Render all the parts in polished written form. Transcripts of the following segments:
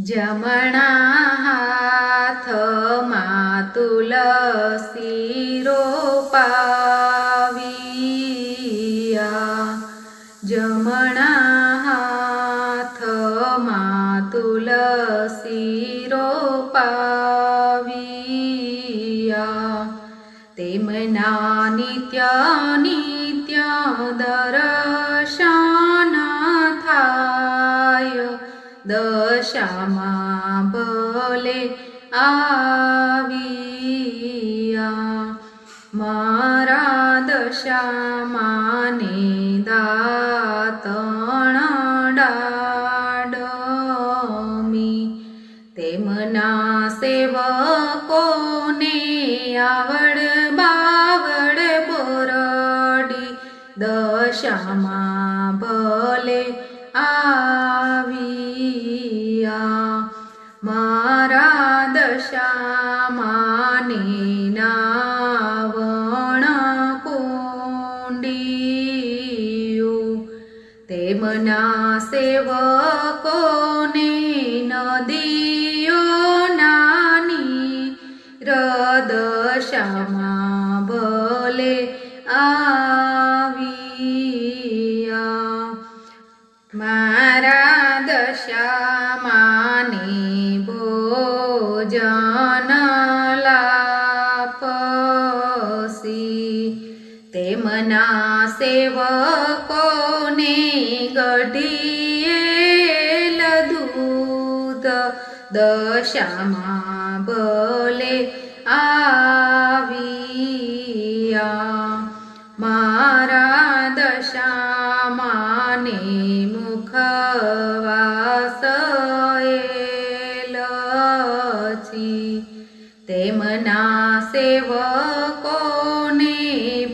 જમણા હાથમાં તુલસી રોપાવિયા, જમણા હાથમાં તુલસી રોપાવિયા, તેમના નિત્ય નિત્ય દર્શન થાય, દશામાં ભલે આવ્યા, મારા દશામાં ને દાતણ ડાડમી, તેમના સેવકોને આવડ બાવડ બોરડી, દશામાં ભલે આવ્યા, મારા દશામાં ને નાવણ કુંડિયું, તેમના સેવકોને નદીઓ નાની, દશામાં ભલે આવ્યા, મારા દશામાં ને ભોજન લાપસી, તેમના સેવકોને ગઢિયેલ દૂધ, દશામાં ભલે આવ્યા, મારા દશામાં ને મુખવાસ એલચી, તેમના સેવકોને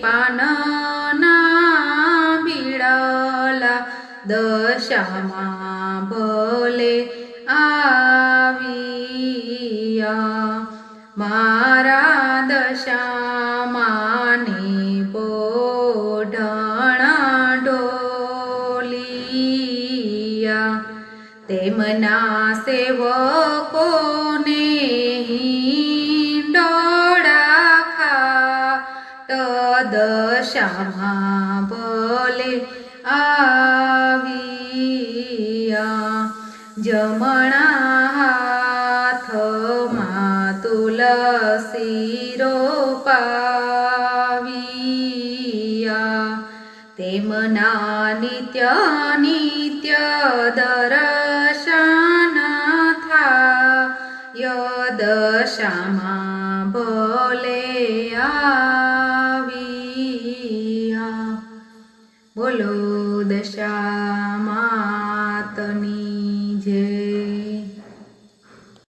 પાનના બીડલા, દશામાં ભલે આવ્યા, મારા દશામાં ને પોઢણ ઢોલિયા, તેમના સેવકોને હિંડોળા ખાટ, દશામાં ભલે આવ્યા, જમણા હાથમાં તુલસી રોપાવિયા, તેમના નિત્ય નિત્ય દર્શન થાય, દશામાં ભલે આવ્યા, બોલો દશામાં